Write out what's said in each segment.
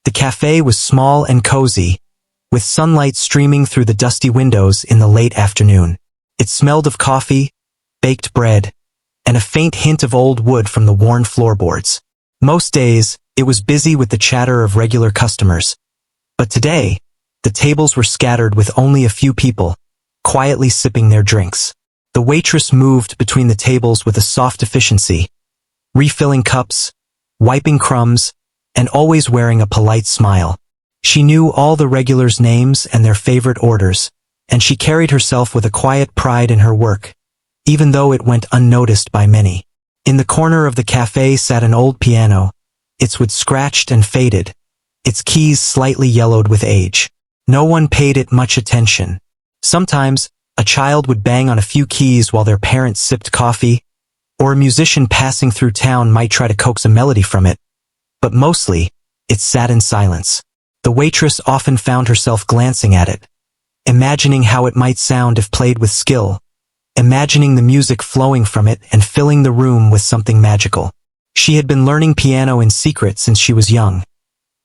The cafe was small and cozy, with sunlight streaming through the dusty windows in the late afternoon. It smelled of coffee, baked bread, and a faint hint of old wood from the worn floorboards. Most days, it was busy with the chatter of regular customers. But today, the tables were scattered with only a few people, quietly sipping their drinks. The waitress moved between the tables with a soft efficiency, refilling cups, wiping crumbs, and always wearing a polite smile. She knew all the regulars' names and their favorite orders, and she carried herself with a quiet pride in her work, even though it went unnoticed by many. In the corner of the cafe sat an old piano, its wood scratched and faded, its keys slightly yellowed with age. No one paid it much attention. Sometimes, a child would bang on a few keys while their parents sipped coffee, or a musician passing through town might try to coax a melody from it. But mostly, it sat in silence. The waitress often found herself glancing at it, imagining how it might sound if played with skill, imagining the music flowing from it and filling the room with something magical. She had been learning piano in secret since she was young,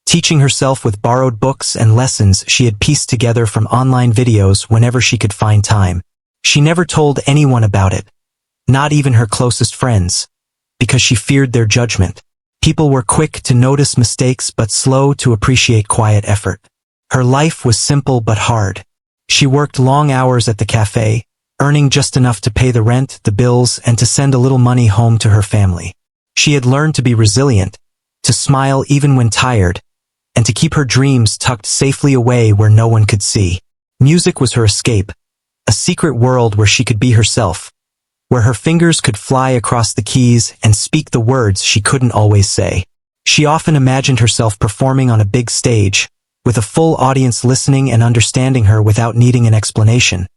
teaching herself with borrowed books and lessons she had pieced together from online videos whenever she could find time. She never told anyone about it, not even her closest friends, because she feared their judgment. People were quick to notice mistakes but slow to appreciate quiet effort. Her life was simple but hard. She worked long hours at the cafe, earning just enough to pay the rent, the bills, and to send a little money home to her family. She had learned to be resilient, to smile even when tired, and to keep her dreams tucked safely away where no one could see. Music was her escape, a secret world where she could be herself, where her fingers could fly across the keys and speak the words she couldn't always say. She often imagined herself performing on a big stage, with a full audience listening and understanding her without needing an explanation.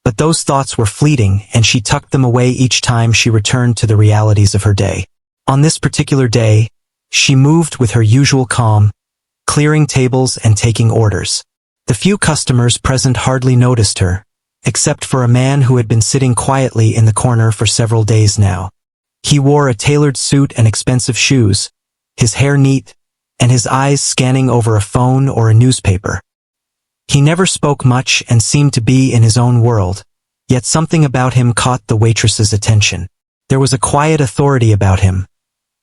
But those thoughts were fleeting, and she tucked them away each time she returned to the realities of her day. On this particular day, she moved with her usual calm, clearing tables and taking orders. The few customers present hardly noticed her, except for a man who had been sitting quietly in the corner for several days now. He wore a tailored suit and expensive shoes, his hair neat, and his eyes scanning over a phone or a newspaper. He never spoke much and seemed to be in his own world, yet something about him caught the waitress's attention. There was a quiet authority about him,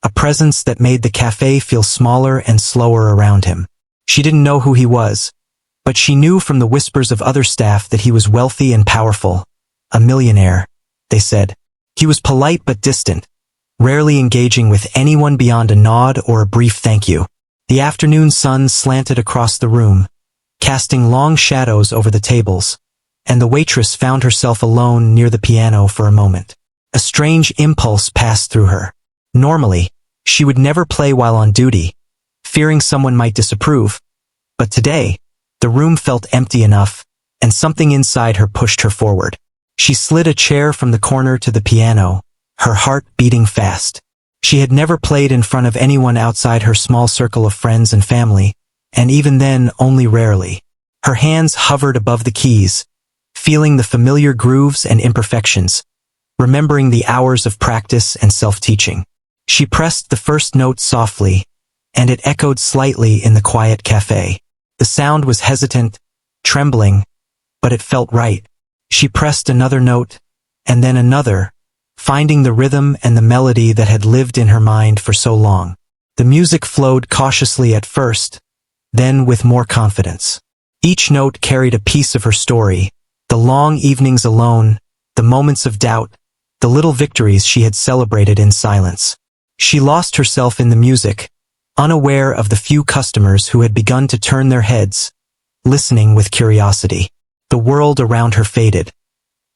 a presence that made the cafe feel smaller and slower around him. She didn't know who he was, but she knew from the whispers of other staff that he was wealthy and powerful. A millionaire, they said. He was polite but distant, rarely engaging with anyone beyond a nod or a brief thank you. The afternoon sun slanted across the room, casting long shadows over the tables, and the waitress found herself alone near the piano for a moment. A strange impulse passed through her. Normally, she would never play while on duty, fearing someone might disapprove, but today, the room felt empty enough, and something inside her pushed her forward. She slid a chair from the corner to the piano, her heart beating fast. She had never played in front of anyone outside her small circle of friends and family, and even then only rarely. Her hands hovered above the keys, feeling the familiar grooves and imperfections, remembering the hours of practice and self-teaching. She pressed the first note softly, and it echoed slightly in the quiet cafe. The sound was hesitant, trembling, but it felt right. She pressed another note, and then another, finding the rhythm and the melody that had lived in her mind for so long. The music flowed cautiously at first, then with more confidence. Each note carried a piece of her story, the long evenings alone, the moments of doubt, the little victories she had celebrated in silence. She lost herself in the music, unaware of the few customers who had begun to turn their heads, listening with curiosity. The world around her faded.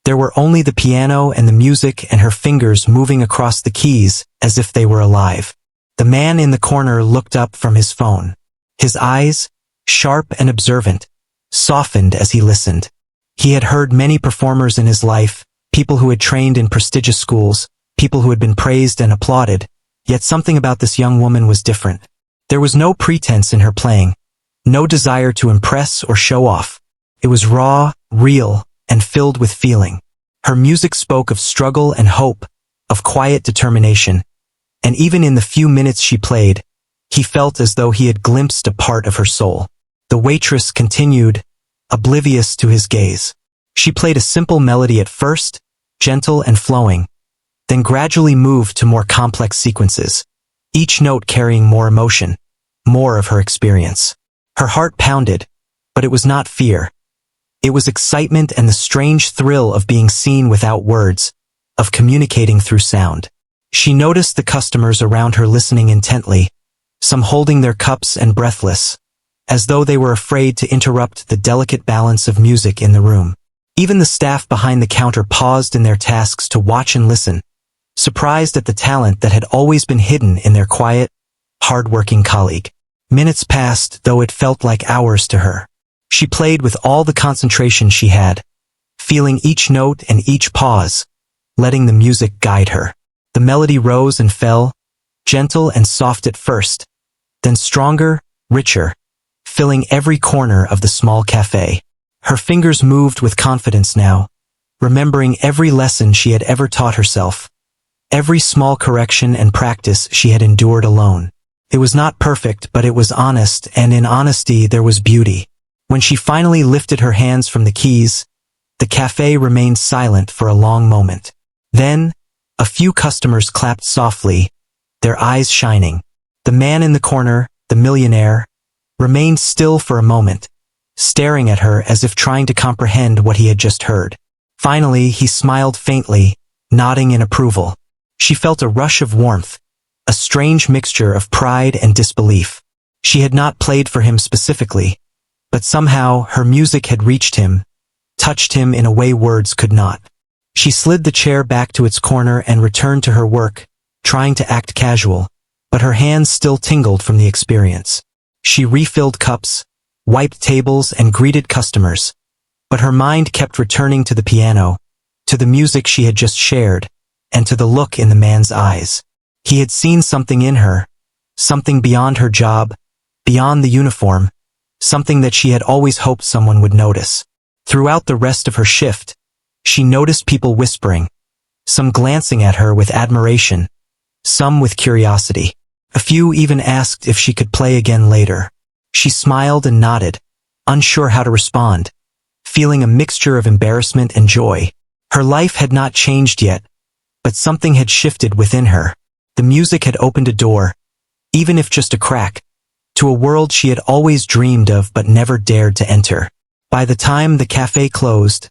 There were only the piano and the music and her fingers moving across the keys as if they were alive. The man in the corner looked up from his phone. His eyes, sharp and observant, softened as he listened. He had heard many performers in his life, people who had trained in prestigious schools, people who had been praised and applauded, yet something about this young woman was different. There was no pretense in her playing, no desire to impress or show off. It was raw, real, and filled with feeling. Her music spoke of struggle and hope, of quiet determination, and even in the few minutes she played, He felt as though he had glimpsed a part of her soul. The waitress continued, oblivious to his gaze. She played a simple melody at first, gentle and flowing, then gradually moved to more complex sequences, each note carrying more emotion, more of her experience. Her heart pounded, but it was not fear. It was excitement and the strange thrill of being seen without words, of communicating through sound. She noticed the customers around her listening intently, some holding their cups and breathless, as though they were afraid to interrupt the delicate balance of music in the room. Even the staff behind the counter paused in their tasks to watch and listen, surprised at the talent that had always been hidden in their quiet, hard-working colleague. Minutes passed, though it felt like hours to her. She played with all the concentration she had, feeling each note and each pause, letting the music guide her. The melody rose and fell, gentle and soft at first, then stronger, richer, filling every corner of the small cafe. Her fingers moved with confidence now, remembering every lesson she had ever taught herself, every small correction and practice she had endured alone. It was not perfect, but it was honest, and in honesty there was beauty. When she finally lifted her hands from the keys, the cafe remained silent for a long moment. Then, a few customers clapped softly, their eyes shining. The man in the corner, the millionaire, remained still for a moment, staring at her as if trying to comprehend what he had just heard. Finally, he smiled faintly, nodding in approval. She felt a rush of warmth, a strange mixture of pride and disbelief. She had not played for him specifically, but somehow her music had reached him, touched him in a way words could not. She slid the chair back to its corner and returned to her work, trying to act casual, but her hands still tingled from the experience. She refilled cups, wiped tables and greeted customers, but her mind kept returning to the piano, to the music she had just shared, and to the look in the man's eyes. He had seen something in her, something beyond her job, beyond the uniform, something that she had always hoped someone would notice. Throughout the rest of her shift, she noticed people whispering, some glancing at her with admiration, some with curiosity. A few even asked if she could play again later. She smiled and nodded, unsure how to respond, feeling a mixture of embarrassment and joy. Her life had not changed yet, but something had shifted within her. The music had opened a door, even if just a crack, to a world she had always dreamed of but never dared to enter. By the time the cafe closed,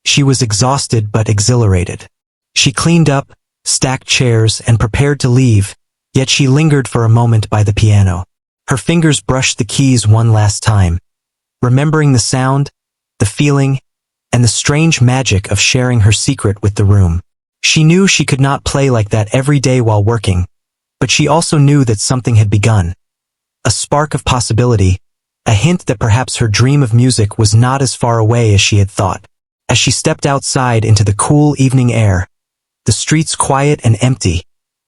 she was exhausted but exhilarated. She cleaned up, stacked chairs, and prepared to leave, yet she lingered for a moment by the piano. Her fingers brushed the keys one last time, remembering the sound, the feeling, and the strange magic of sharing her secret with the room. She knew she could not play like that every day while working, but she also knew that something had begun. A spark of possibility, a hint that perhaps her dream of music was not as far away as she had thought. As she stepped outside into the cool evening air, the streets quiet and empty,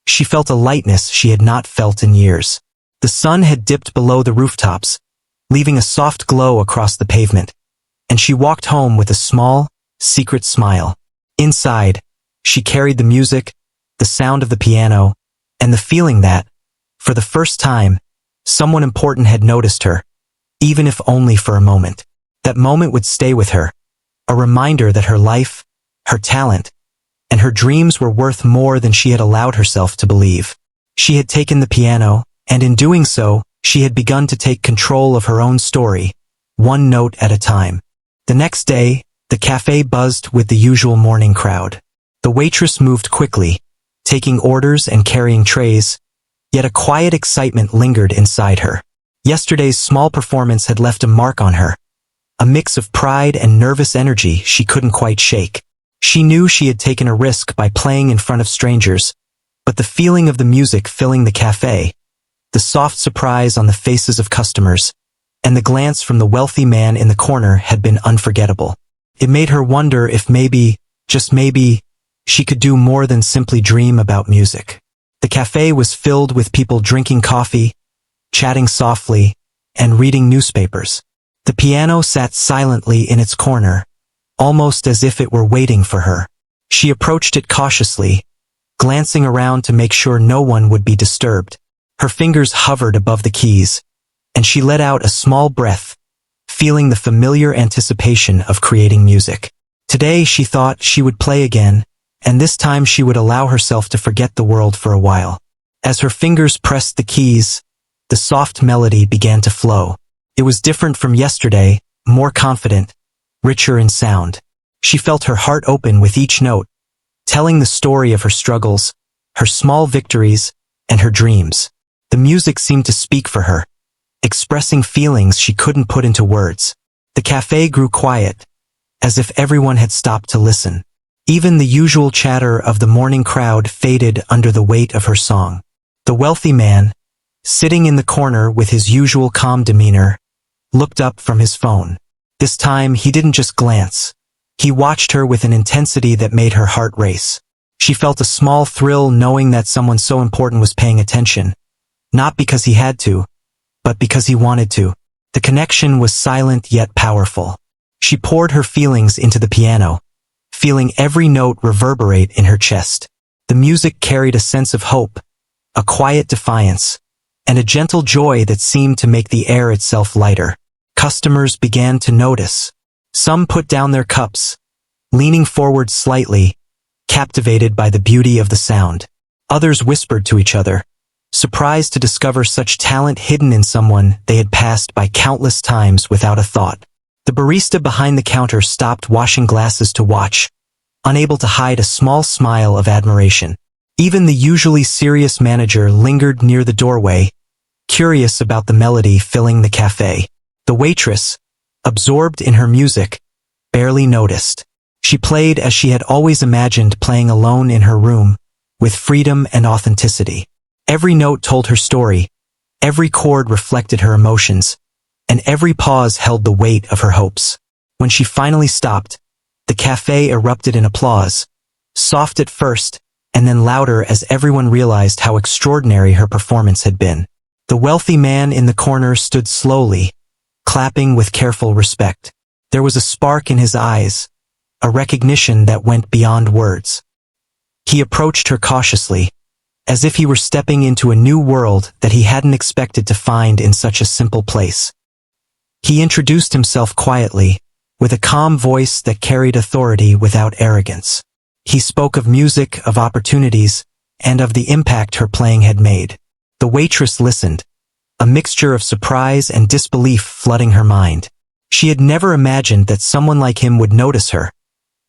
she felt a lightness she had not felt in years. The sun had dipped below the rooftops, leaving a soft glow across the pavement, and she walked home with a small, secret smile. Inside, she carried the music, the sound of the piano, and the feeling that, for the first time, someone important had noticed her, even if only for a moment. That moment would stay with her, a reminder that her life, her talent, and her dreams were worth more than she had allowed herself to believe. She had taken the piano, and in doing so, she had begun to take control of her own story, one note at a time. The next day, the cafe buzzed with the usual morning crowd. The waitress moved quickly, taking orders and carrying trays, yet a quiet excitement lingered inside her. Yesterday's small performance had left a mark on her, a mix of pride and nervous energy she couldn't quite shake. She knew she had taken a risk by playing in front of strangers, but the feeling of the music filling the cafe, the soft surprise on the faces of customers, and the glance from the wealthy man in the corner had been unforgettable. It made her wonder if maybe, just maybe, she could do more than simply dream about music. The cafe was filled with people drinking coffee, chatting softly, and reading newspapers. The piano sat silently in its corner, almost as if it were waiting for her. She approached it cautiously, glancing around to make sure no one would be disturbed. Her fingers hovered above the keys, and she let out a small breath, feeling the familiar anticipation of creating music. Today she thought she would play again, and this time she would allow herself to forget the world for a while. As her fingers pressed the keys, the soft melody began to flow. It was different from yesterday, more confident, richer in sound. She felt her heart open with each note, telling the story of her struggles, her small victories, and her dreams. The music seemed to speak for her, expressing feelings she couldn't put into words. The cafe grew quiet, as if everyone had stopped to listen. Even the usual chatter of the morning crowd faded under the weight of her song. The wealthy man, sitting in the corner with his usual calm demeanor, looked up from his phone. This time he didn't just glance. He watched her with an intensity that made her heart race. She felt a small thrill knowing that someone so important was paying attention. Not because he had to, but because he wanted to. The connection was silent yet powerful. She poured her feelings into the piano, feeling every note reverberate in her chest. The music carried a sense of hope, a quiet defiance, and a gentle joy that seemed to make the air itself lighter. Customers began to notice. Some put down their cups, leaning forward slightly, captivated by the beauty of the sound. Others whispered to each other, surprised to discover such talent hidden in someone they had passed by countless times without a thought. The barista behind the counter stopped washing glasses to watch, unable to hide a small smile of admiration. Even the usually serious manager lingered near the doorway, curious about the melody filling the cafe. The waitress, absorbed in her music, barely noticed. She played as she had always imagined playing alone in her room, with freedom and authenticity. Every note told her story, every chord reflected her emotions, and every pause held the weight of her hopes. When she finally stopped, the cafe erupted in applause, soft at first, and then louder as everyone realized how extraordinary her performance had been. The wealthy man in the corner stood slowly, clapping with careful respect. There was a spark in his eyes, a recognition that went beyond words. He approached her cautiously, as if he were stepping into a new world that he hadn't expected to find in such a simple place. He introduced himself quietly, with a calm voice that carried authority without arrogance. He spoke of music, of opportunities, and of the impact her playing had made. The waitress listened, a mixture of surprise and disbelief flooding her mind. She had never imagined that someone like him would notice her,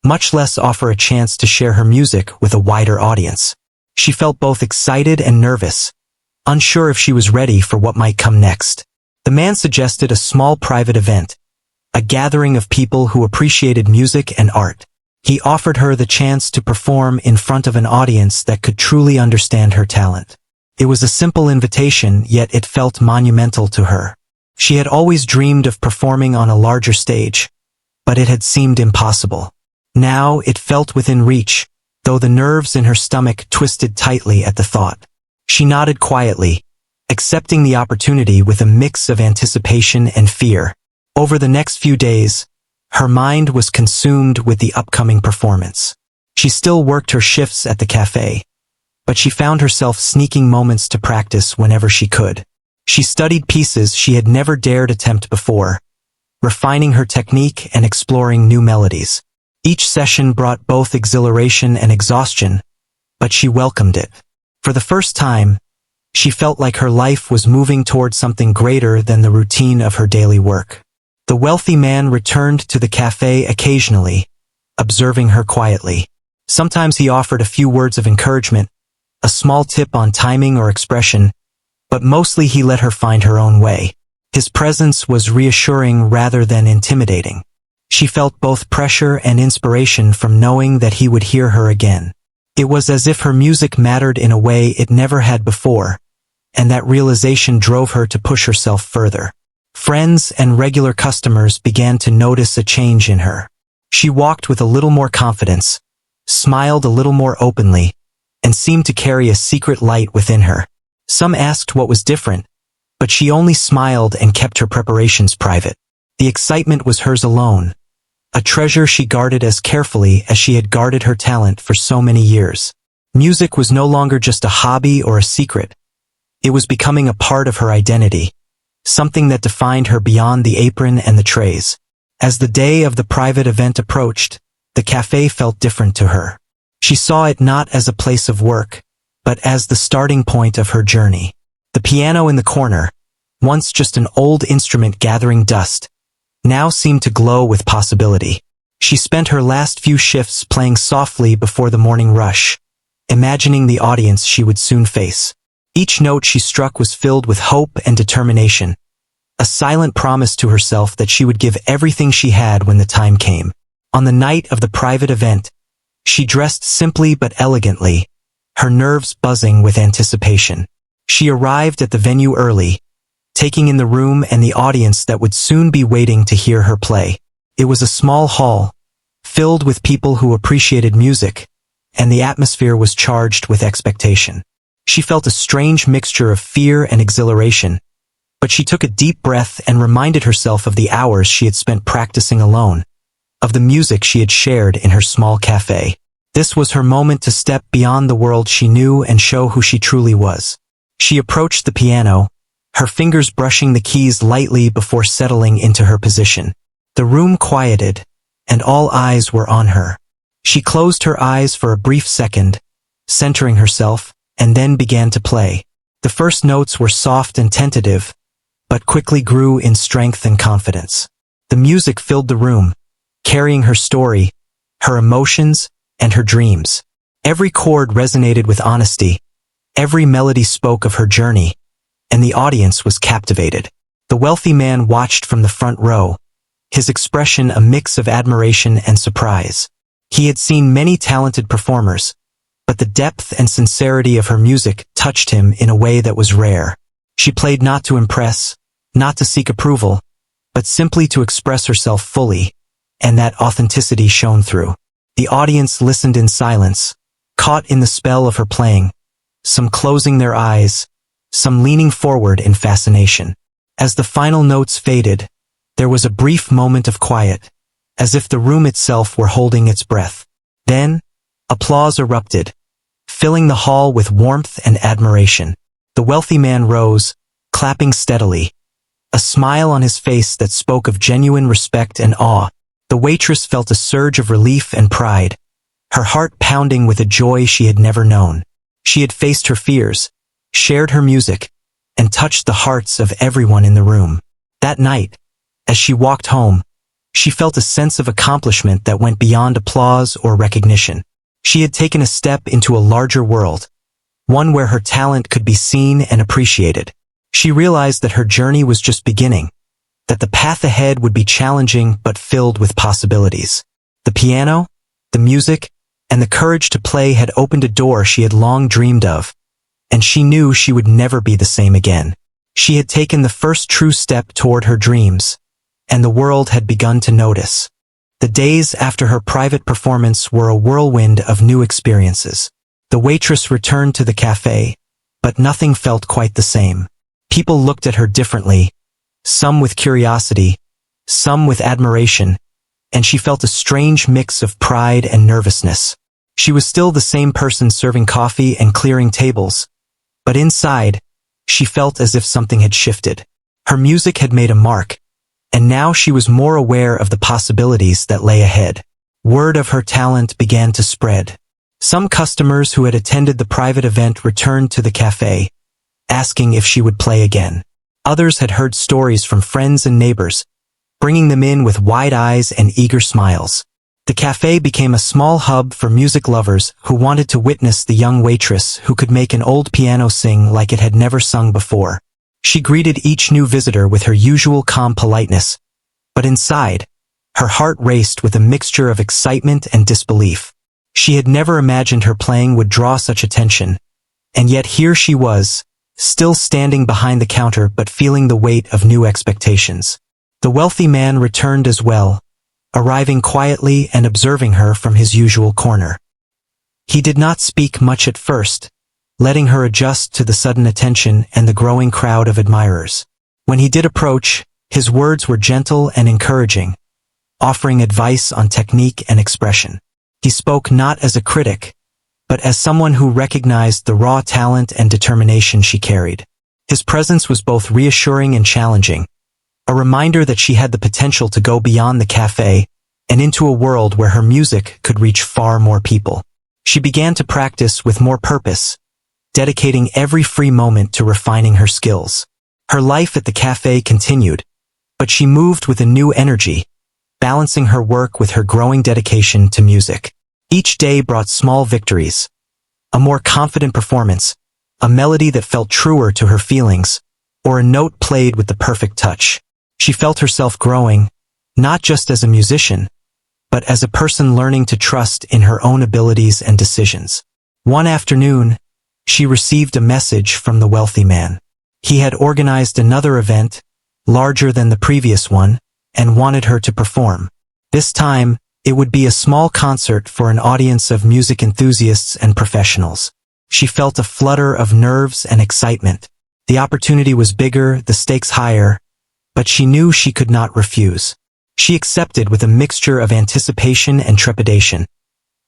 much less offer a chance to share her music with a wider audience. She felt both excited and nervous, unsure if she was ready for what might come next. The man suggested a small private event, a gathering of people who appreciated music and art. He offered her the chance to perform in front of an audience that could truly understand her talent. It was a simple invitation, yet it felt monumental to her. She had always dreamed of performing on a larger stage, but it had seemed impossible. Now it felt within reach, though the nerves in her stomach twisted tightly at the thought. She nodded quietly, accepting the opportunity with a mix of anticipation and fear. Over the next few days, her mind was consumed with the upcoming performance. She still worked her shifts at the cafe, but she found herself sneaking moments to practice whenever she could. She studied pieces she had never dared attempt before, refining her technique and exploring new melodies. Each session brought both exhilaration and exhaustion, but she welcomed it. For the first time, she felt like her life was moving toward something greater than the routine of her daily work. The wealthy man returned to the cafe occasionally, observing her quietly. Sometimes he offered a few words of encouragement, a small tip on timing or expression, but mostly he let her find her own way. His presence was reassuring rather than intimidating. She felt both pressure and inspiration from knowing that he would hear her again. It was as if her music mattered in a way it never had before, and that realization drove her to push herself further. Friends and regular customers began to notice a change in her. She walked with a little more confidence, smiled a little more openly, and seemed to carry a secret light within her. Some asked what was different, but she only smiled and kept her preparations private. The excitement was hers alone, a treasure she guarded as carefully as she had guarded her talent for so many years. Music was no longer just a hobby or a secret. It was becoming a part of her identity, something that defined her beyond the apron and the trays. As the day of the private event approached, the cafe felt different to her. She saw it not as a place of work, but as the starting point of her journey. The piano in the corner, once just an old instrument gathering dust, now seemed to glow with possibility. She spent her last few shifts playing softly before the morning rush, imagining the audience she would soon face. Each note she struck was filled with hope and determination, a silent promise to herself that she would give everything she had when the time came. On the night of the private event, she dressed simply but elegantly, her nerves buzzing with anticipation. She arrived at the venue early, taking in the room and the audience that would soon be waiting to hear her play. It was a small hall, filled with people who appreciated music, and the atmosphere was charged with expectation. She felt a strange mixture of fear and exhilaration, but she took a deep breath and reminded herself of the hours she had spent practicing alone, of the music she had shared in her small cafe. This was her moment to step beyond the world she knew and show who she truly was. She approached the piano, her fingers brushing the keys lightly before settling into her position. The room quieted, and all eyes were on her. She closed her eyes for a brief second, centering herself, and then began to play. The first notes were soft and tentative, but quickly grew in strength and confidence. The music filled the room, carrying her story, her emotions, and her dreams. Every chord resonated with honesty, every melody spoke of her journey, and the audience was captivated. The wealthy man watched from the front row, his expression a mix of admiration and surprise. He had seen many talented performers, but the depth and sincerity of her music touched him in a way that was rare. She played not to impress, not to seek approval, but simply to express herself fully, and that authenticity shone through. The audience listened in silence, caught in the spell of her playing, some closing their eyes, some leaning forward in fascination. As the final notes faded, there was a brief moment of quiet, as if the room itself were holding its breath. Then, applause erupted, filling the hall with warmth and admiration. The wealthy man rose, clapping steadily, a smile on his face that spoke of genuine respect and awe. The waitress felt a surge of relief and pride, her heart pounding with a joy she had never known. She had faced her fears, shared her music, and touched the hearts of everyone in the room. That night, as she walked home, she felt a sense of accomplishment that went beyond applause or recognition. She had taken a step into a larger world, one where her talent could be seen and appreciated. She realized that her journey was just beginning, that the path ahead would be challenging but filled with possibilities. The piano, the music, and the courage to play had opened a door she had long dreamed of, and she knew she would never be the same again. She had taken the first true step toward her dreams, and the world had begun to notice. The days after her private performance were a whirlwind of new experiences. The waitress returned to the cafe, but nothing felt quite the same. People looked at her differently, some with curiosity, some with admiration, and she felt a strange mix of pride and nervousness. She was still the same person serving coffee and clearing tables, but inside, she felt as if something had shifted. Her music had made a mark, and now she was more aware of the possibilities that lay ahead. Word of her talent began to spread. Some customers who had attended the private event returned to the cafe, asking if she would play again. Others had heard stories from friends and neighbors, bringing them in with wide eyes and eager smiles. The cafe became a small hub for music lovers who wanted to witness the young waitress who could make an old piano sing like it had never sung before. She greeted each new visitor with her usual calm politeness, but inside, her heart raced with a mixture of excitement and disbelief. She had never imagined her playing would draw such attention, and yet here she was, still standing behind the counter but feeling the weight of new expectations. The wealthy man returned as well, arriving quietly and observing her from his usual corner. He did not speak much at first, letting her adjust to the sudden attention and the growing crowd of admirers. When he did approach, his words were gentle and encouraging, offering advice on technique and expression. He spoke not as a critic, but as someone who recognized the raw talent and determination she carried. His presence was both reassuring and challenging, a reminder that she had the potential to go beyond the cafe and into a world where her music could reach far more people. She began to practice with more purpose, dedicating every free moment to refining her skills. Her life at the cafe continued, but she moved with a new energy, balancing her work with her growing dedication to music. Each day brought small victories, a more confident performance, a melody that felt truer to her feelings, or a note played with the perfect touch. She felt herself growing, not just as a musician, but as a person learning to trust in her own abilities and decisions. One afternoon, she received a message from the wealthy man. He had organized another event, larger than the previous one, and wanted her to perform. This time, it would be a small concert for an audience of music enthusiasts and professionals. She felt a flutter of nerves and excitement. The opportunity was bigger, the stakes higher, but she knew she could not refuse. She accepted with a mixture of anticipation and trepidation,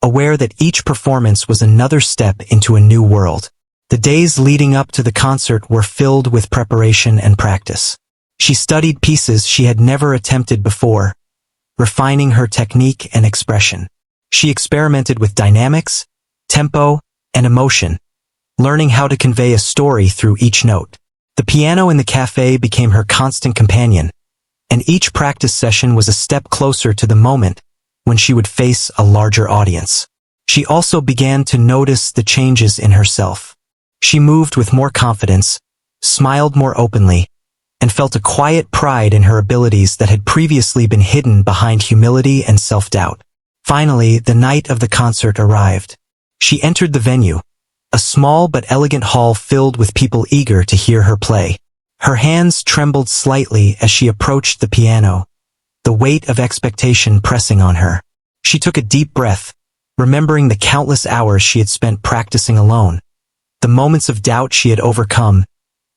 aware that each performance was another step into a new world. The days leading up to the concert were filled with preparation and practice. She studied pieces she had never attempted before, refining her technique and expression. She experimented with dynamics, tempo, and emotion, learning how to convey a story through each note. The piano in the cafe became her constant companion, and each practice session was a step closer to the moment when she would face a larger audience. She also began to notice the changes in herself. She moved with more confidence, smiled more openly, and felt a quiet pride in her abilities that had previously been hidden behind humility and self-doubt. Finally, the night of the concert arrived. She entered the venue, a small but elegant hall filled with people eager to hear her play. Her hands trembled slightly as she approached the piano, the weight of expectation pressing on her. She took a deep breath, remembering the countless hours she had spent practicing alone, the moments of doubt she had overcome,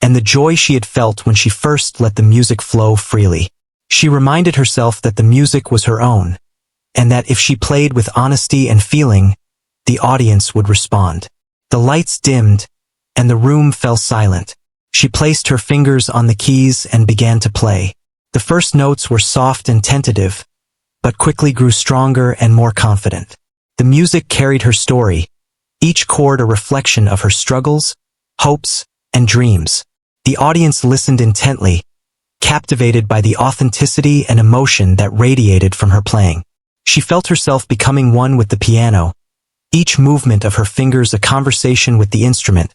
and the joy she had felt when she first let the music flow freely. She reminded herself that the music was her own, and that if she played with honesty and feeling, the audience would respond. The lights dimmed, and the room fell silent. She placed her fingers on the keys and began to play. The first notes were soft and tentative, but quickly grew stronger and more confident. The music carried her story, each chord a reflection of her struggles, hopes, and dreams. The audience listened intently, captivated by the authenticity and emotion that radiated from her playing. She felt herself becoming one with the piano, each movement of her fingers a conversation with the instrument,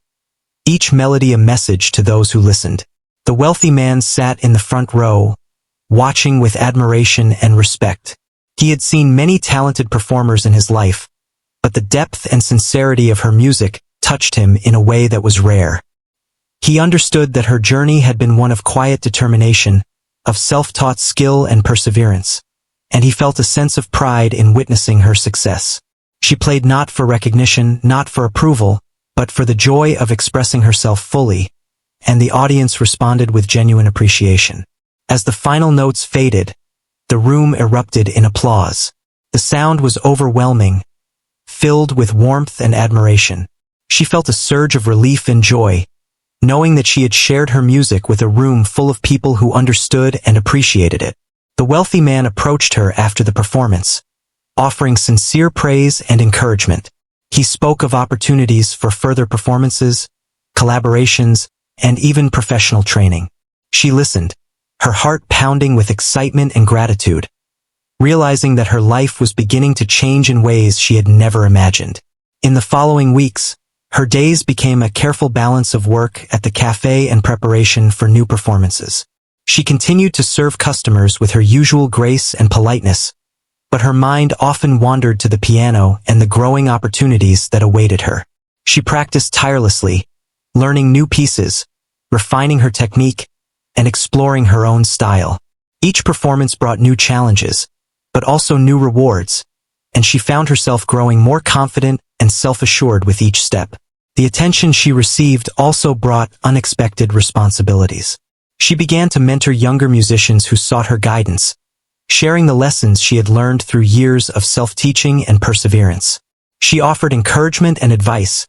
each melody a message to those who listened. The wealthy man sat in the front row, watching with admiration and respect. He had seen many talented performers in his life, but the depth and sincerity of her music touched him in a way that was rare. He understood that her journey had been one of quiet determination, of self-taught skill and perseverance, and he felt a sense of pride in witnessing her success. She played not for recognition, not for approval, but for the joy of expressing herself fully, and the audience responded with genuine appreciation. As the final notes faded, the room erupted in applause. The sound was overwhelming, filled with warmth and admiration. She felt a surge of relief and joy, knowing that she had shared her music with a room full of people who understood and appreciated it. The wealthy man approached her after the performance, offering sincere praise and encouragement. He spoke of opportunities for further performances, collaborations, and even professional training. She listened, her heart pounding with excitement and gratitude, realizing that her life was beginning to change in ways she had never imagined. In the following weeks, her days became a careful balance of work at the cafe and preparation for new performances. She continued to serve customers with her usual grace and politeness, but her mind often wandered to the piano and the growing opportunities that awaited her. She practiced tirelessly, learning new pieces, refining her technique, and exploring her own style. Each performance brought new challenges, but also new rewards, and she found herself growing more confident and self-assured with each step. The attention she received also brought unexpected responsibilities. She began to mentor younger musicians who sought her guidance, sharing the lessons she had learned through years of self-teaching and perseverance. She offered encouragement and advice,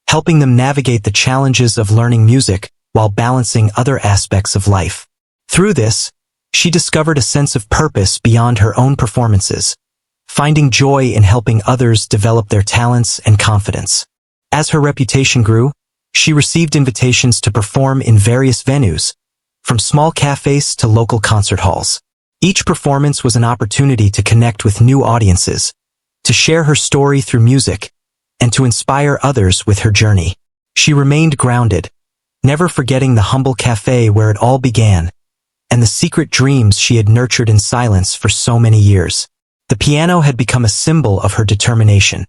helping them navigate the challenges of learning music while balancing other aspects of life. Through this, she discovered a sense of purpose beyond her own performances, finding joy in helping others develop their talents and confidence. As her reputation grew, she received invitations to perform in various venues, from small cafes to local concert halls. Each performance was an opportunity to connect with new audiences, to share her story through music, and to inspire others with her journey. She remained grounded, never forgetting the humble cafe where it all began, and the secret dreams she had nurtured in silence for so many years. The piano had become a symbol of her determination,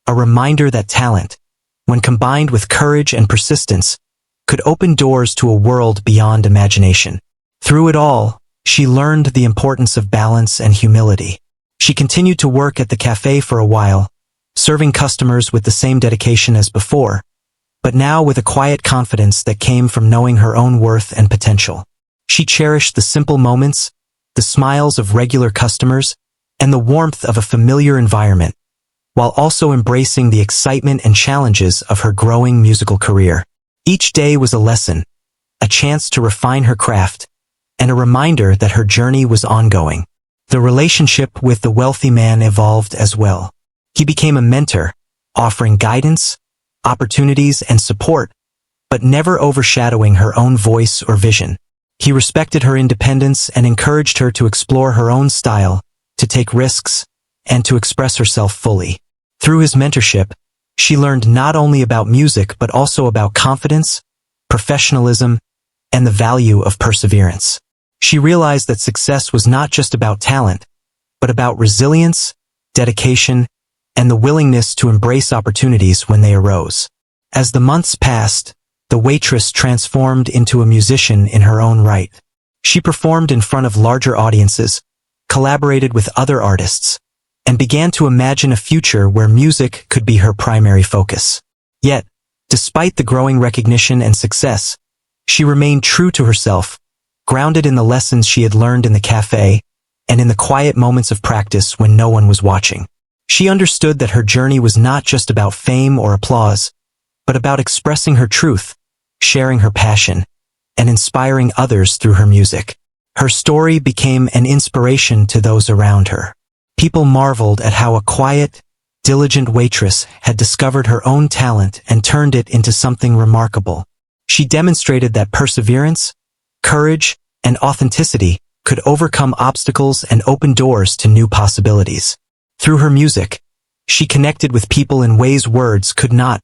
a reminder that talent, when combined with courage and persistence, could open doors to a world beyond imagination. Through it all, she learned the importance of balance and humility. She continued to work at the cafe for a while, serving customers with the same dedication as before, but now with a quiet confidence that came from knowing her own worth and potential. She cherished the simple moments, the smiles of regular customers, and the warmth of a familiar environment, while also embracing the excitement and challenges of her growing musical career. Each day was a lesson, a chance to refine her craft, and a reminder that her journey was ongoing. The relationship with the wealthy man evolved as well. He became a mentor, offering guidance, opportunities, and support, but never overshadowing her own voice or vision. He respected her independence and encouraged her to explore her own style, to take risks, and to express herself fully. Through his mentorship, she learned not only about music but also about confidence, professionalism, and the value of perseverance. She realized that success was not just about talent, but about resilience, dedication, and the willingness to embrace opportunities when they arose. As the months passed, the waitress transformed into a musician in her own right. She performed in front of larger audiences, collaborated with other artists, and began to imagine a future where music could be her primary focus. Yet, despite the growing recognition and success, she remained true to herself, grounded in the lessons she had learned in the cafe and in the quiet moments of practice when no one was watching. She understood that her journey was not just about fame or applause, but about expressing her truth, sharing her passion, and inspiring others through her music. Her story became an inspiration to those around her. People marveled at how a quiet, diligent waitress had discovered her own talent and turned it into something remarkable. She demonstrated that perseverance, courage, and authenticity could overcome obstacles and open doors to new possibilities. Through her music, she connected with people in ways words could not,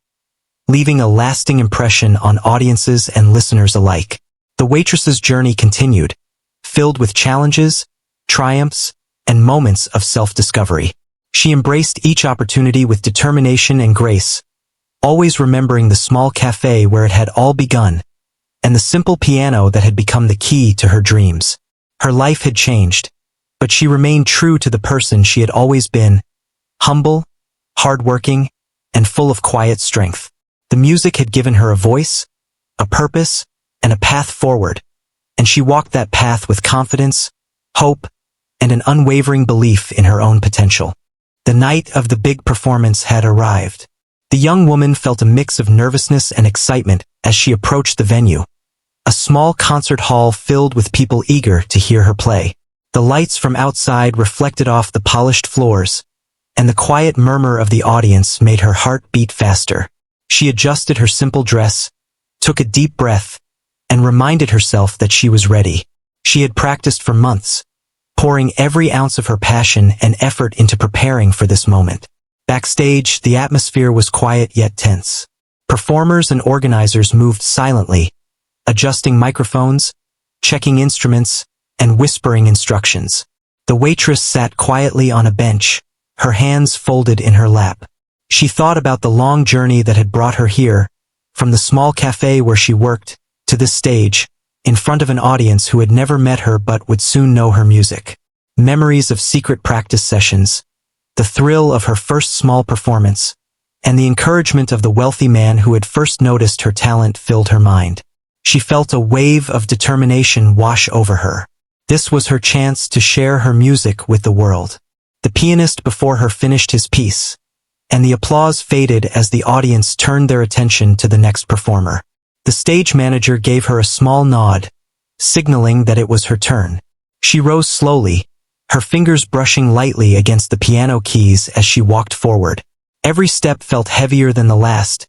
leaving a lasting impression on audiences and listeners alike. The waitress's journey continued, filled with challenges, triumphs, and moments of self-discovery. She embraced each opportunity with determination and grace, always remembering the small cafe where it had all begun, and the simple piano that had become the key to her dreams. Her life had changed, but she remained true to the person she had always been, humble, hardworking, and full of quiet strength. The music had given her a voice, a purpose, and a path forward, and she walked that path with confidence, hope, and an unwavering belief in her own potential. The night of the big performance had arrived. The young woman felt a mix of nervousness and excitement as she approached the venue, a small concert hall filled with people eager to hear her play. The lights from outside reflected off the polished floors, and the quiet murmur of the audience made her heart beat faster. She adjusted her simple dress, took a deep breath, and reminded herself that she was ready. She had practiced for months, pouring every ounce of her passion and effort into preparing for this moment. Backstage, the atmosphere was quiet yet tense. Performers and organizers moved silently, adjusting microphones, checking instruments, and whispering instructions. The waitress sat quietly on a bench, her hands folded in her lap. She thought about the long journey that had brought her here, from the small cafe where she worked, to this stage, in front of an audience who had never met her but would soon know her music. Memories of secret practice sessions, the thrill of her first small performance, and the encouragement of the wealthy man who had first noticed her talent filled her mind. She felt a wave of determination wash over her. This was her chance to share her music with the world. The pianist before her finished his piece, and the applause faded as the audience turned their attention to the next performer. The stage manager gave her a small nod, signaling that it was her turn. She rose slowly, her fingers brushing lightly against the piano keys as she walked forward. Every step felt heavier than the last,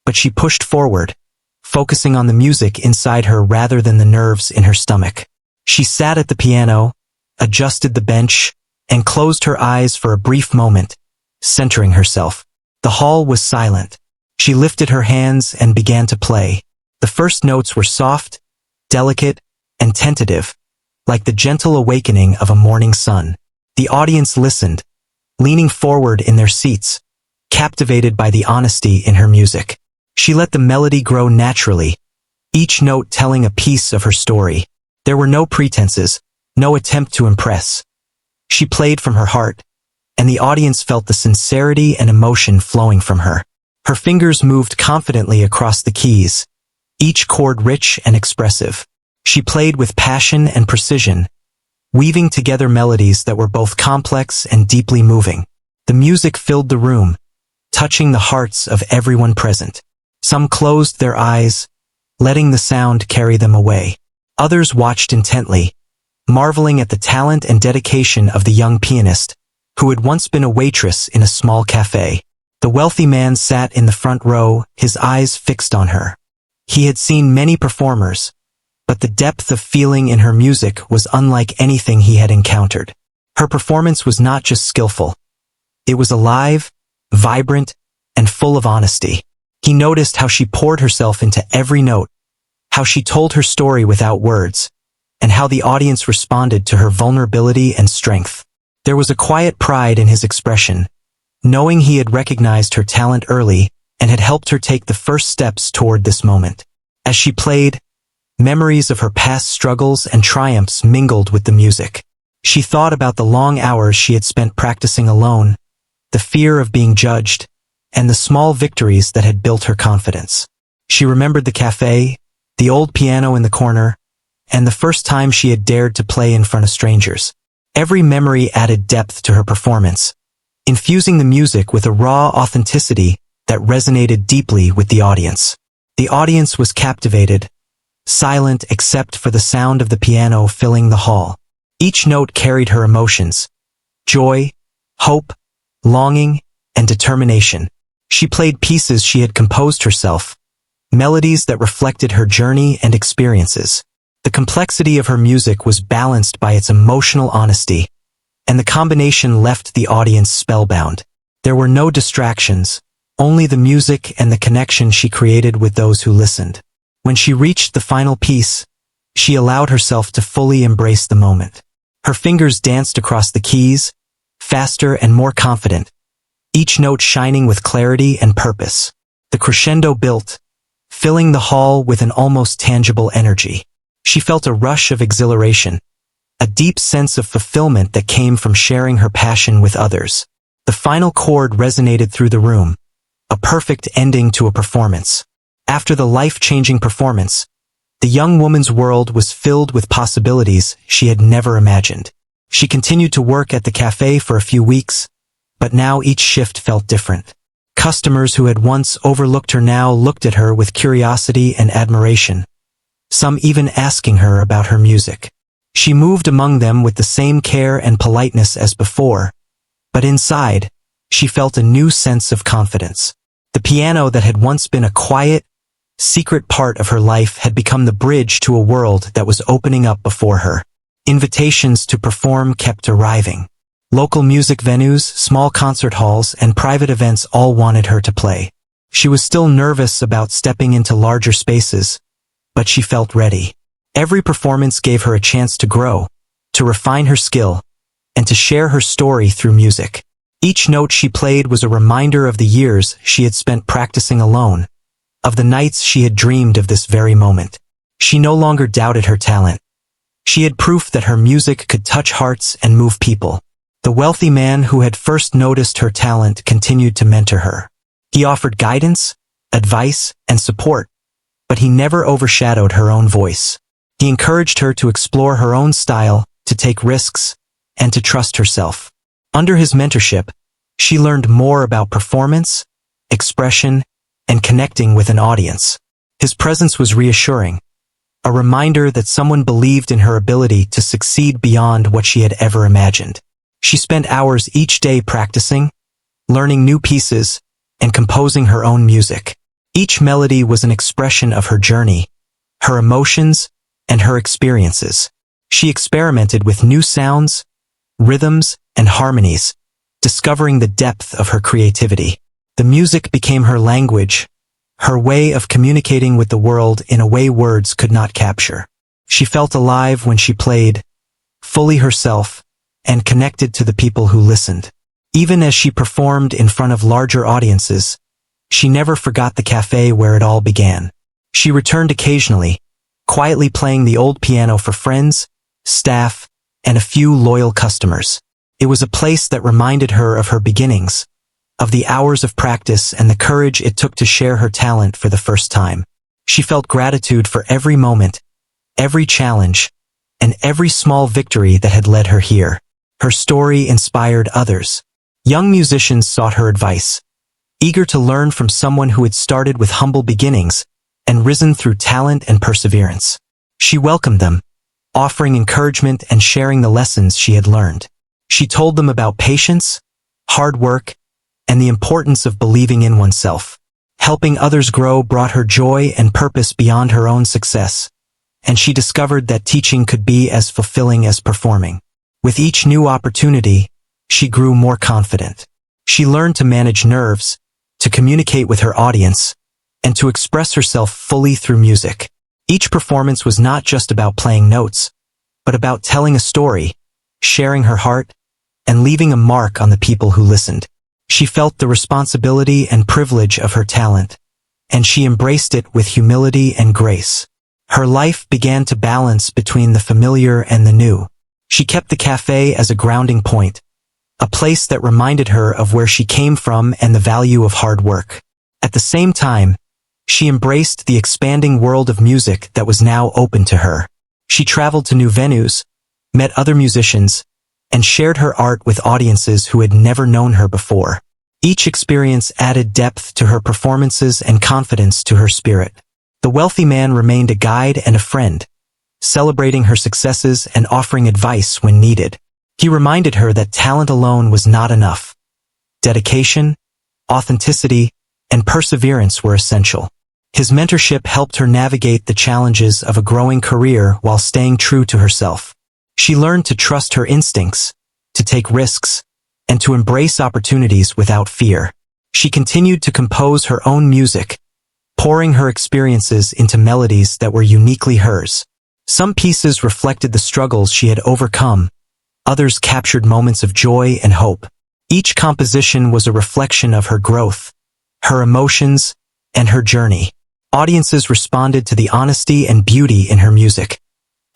but she pushed forward, focusing on the music inside her rather than the nerves in her stomach. She sat at the piano, adjusted the bench, and closed her eyes for a brief moment, centering herself. The hall was silent. She lifted her hands and began to play. The first notes were soft, delicate, and tentative, like the gentle awakening of a morning sun. The audience listened, leaning forward in their seats, captivated by the honesty in her music. She let the melody grow naturally, each note telling a piece of her story. There were no pretenses, no attempt to impress. She played from her heart, and the audience felt the sincerity and emotion flowing from her. Her fingers moved confidently across the keys, each chord rich and expressive. She played with passion and precision, weaving together melodies that were both complex and deeply moving. The music filled the room, touching the hearts of everyone present. Some closed their eyes, letting the sound carry them away. Others watched intently, marveling at the talent and dedication of the young pianist, who had once been a waitress in a small cafe. The wealthy man sat in the front row, his eyes fixed on her. He had seen many performers, but the depth of feeling in her music was unlike anything he had encountered. Her performance was not just skillful. It was alive, vibrant, and full of honesty. He noticed how she poured herself into every note, how she told her story without words, and how the audience responded to her vulnerability and strength. There was a quiet pride in his expression, knowing he had recognized her talent early and had helped her take the first steps toward this moment. As she played, memories of her past struggles and triumphs mingled with the music. She thought about the long hours she had spent practicing alone, the fear of being judged, and the small victories that had built her confidence. She remembered the cafe, the old piano in the corner, and the first time she had dared to play in front of strangers. Every memory added depth to her performance, infusing the music with a raw authenticity that resonated deeply with the audience. The audience was captivated, silent except for the sound of the piano filling the hall. Each note carried her emotions: joy, hope, longing, and determination. She played pieces she had composed herself, melodies that reflected her journey and experiences. The complexity of her music was balanced by its emotional honesty, and the combination left the audience spellbound. There were no distractions, only the music and the connection she created with those who listened. When she reached the final piece, she allowed herself to fully embrace the moment. Her fingers danced across the keys, faster and more confident, each note shining with clarity and purpose. The crescendo built, filling the hall with an almost tangible energy. She felt a rush of exhilaration, a deep sense of fulfillment that came from sharing her passion with others. The final chord resonated through the room, a perfect ending to a performance. After the life-changing performance, the young woman's world was filled with possibilities she had never imagined. She continued to work at the cafe for a few weeks, but now each shift felt different. Customers who had once overlooked her now looked at her with curiosity and admiration, some even asking her about her music. She moved among them with the same care and politeness as before, but inside, she felt a new sense of confidence. The piano that had once been a quiet, secret part of her life had become the bridge to a world that was opening up before her. Invitations to perform kept arriving. Local music venues, small concert halls, and private events all wanted her to play. She was still nervous about stepping into larger spaces, but she felt ready. Every performance gave her a chance to grow, to refine her skill, and to share her story through music. Each note she played was a reminder of the years she had spent practicing alone, of the nights she had dreamed of this very moment. She no longer doubted her talent. She had proof that her music could touch hearts and move people. The wealthy man who had first noticed her talent continued to mentor her. He offered guidance, advice, and support, but he never overshadowed her own voice. He encouraged her to explore her own style, to take risks, and to trust herself. Under his mentorship, She learned more about performance, expression, and connecting with an audience. His presence was reassuring, a reminder that someone believed in her ability to succeed beyond what she had ever imagined. She spent hours each day practicing, learning new pieces, and composing her own music. Each melody was an expression of her journey, her emotions, and her experiences. She experimented with new sounds, rhythms, and harmonies, discovering the depth of her creativity. The music became her language, her way of communicating with the world in a way words could not capture. She felt alive when she played, fully herself, and connected to the people who listened. Even as she performed in front of larger audiences, she never forgot the cafe where it all began. She returned occasionally, quietly playing the old piano for friends, staff, and a few loyal customers. It was a place that reminded her of her beginnings, of the hours of practice and the courage it took to share her talent for the first time. She felt gratitude for every moment, every challenge, and every small victory that had led her here. Her story inspired others. Young musicians sought her advice, eager to learn from someone who had started with humble beginnings and risen through talent and perseverance. She welcomed them, offering encouragement and sharing the lessons she had learned. She told them about patience, hard work, and the importance of believing in oneself. Helping others grow brought her joy and purpose beyond her own success, and she discovered that teaching could be as fulfilling as performing. With each new opportunity, she grew more confident. She learned to manage nerves, to communicate with her audience, and to express herself fully through music. Each performance was not just about playing notes, but about telling a story, sharing her heart, and leaving a mark on the people who listened. She felt the responsibility and privilege of her talent, and she embraced it with humility and grace. Her life began to balance between the familiar and the new. She kept the cafe as a grounding point, a place that reminded her of where she came from and the value of hard work. At the same time, she embraced the expanding world of music that was now open to her. She traveled to new venues, met other musicians, and shared her art with audiences who had never known her before. Each experience added depth to her performances and confidence to her spirit. The wealthy man remained a guide and a friend, celebrating her successes and offering advice when needed. He reminded her that talent alone was not enough. Dedication, authenticity, and perseverance were essential. His mentorship helped her navigate the challenges of a growing career while staying true to herself. She learned to trust her instincts, to take risks, and to embrace opportunities without fear. She continued to compose her own music, pouring her experiences into melodies that were uniquely hers. Some pieces reflected the struggles she had overcome, others captured moments of joy and hope. Each composition was a reflection of her growth, her emotions, and her journey. Audiences responded to the honesty and beauty in her music,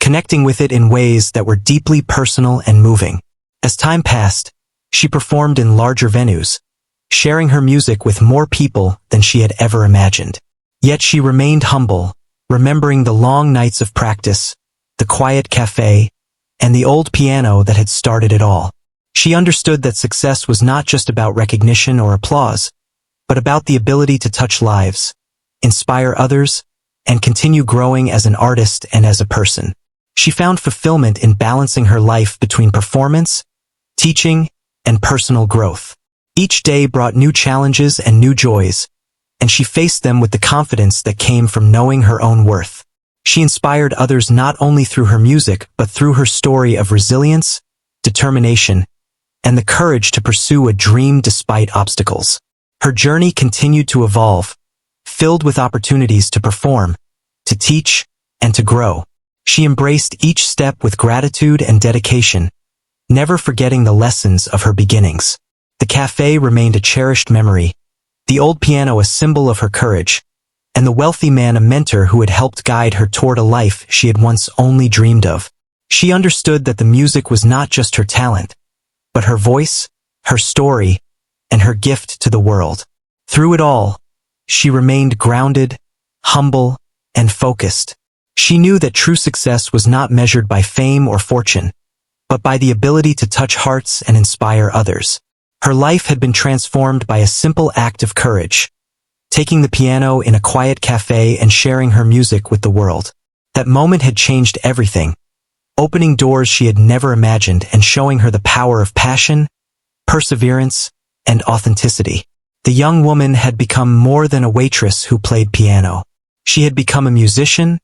connecting with it in ways that were deeply personal and moving. As time passed, she performed in larger venues, sharing her music with more people than she had ever imagined. Yet she remained humble, remembering the long nights of practice, the quiet cafe, and the old piano that had started it all. She understood that success was not just about recognition or applause, but about the ability to touch lives, inspire others, and continue growing as an artist and as a person. She found fulfillment in balancing her life between performance, teaching, and personal growth. Each day brought new challenges and new joys, and she faced them with the confidence that came from knowing her own worth. She inspired others not only through her music but through her story of resilience, determination, and the courage to pursue a dream despite obstacles. Her journey continued to evolve, filled with opportunities to perform, to teach, and to grow. She embraced each step with gratitude and dedication, never forgetting the lessons of her beginnings. The cafe remained a cherished memory, the old piano a symbol of her courage, and the wealthy man a mentor who had helped guide her toward a life she had once only dreamed of. She understood that the music was not just her talent, but her voice, her story, and her gift to the world. Through it all, she remained grounded, humble, and focused. She knew that true success was not measured by fame or fortune, but by the ability to touch hearts and inspire others. Her life had been transformed by a simple act of courage, taking the piano in a quiet cafe and sharing her music with the world. That moment had changed everything, opening doors she had never imagined and showing her the power of passion, perseverance, and authenticity. The young woman had become more than a waitress who played piano. She had become a musician,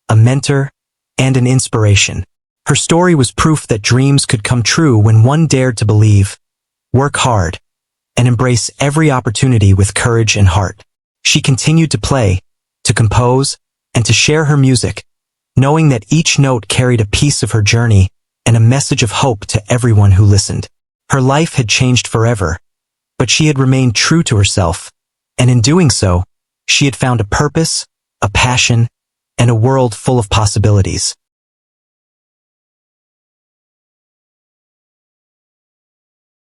a mentor, and an inspiration. Her story was proof that dreams could come true when one dared to believe, work hard, and embrace every opportunity with courage and heart. She continued to play, to compose, and to share her music, knowing that each note carried a piece of her journey and a message of hope to everyone who listened. Her life had changed forever, but she had remained true to herself, and in doing so, she had found a purpose, a passion, and a world full of possibilities.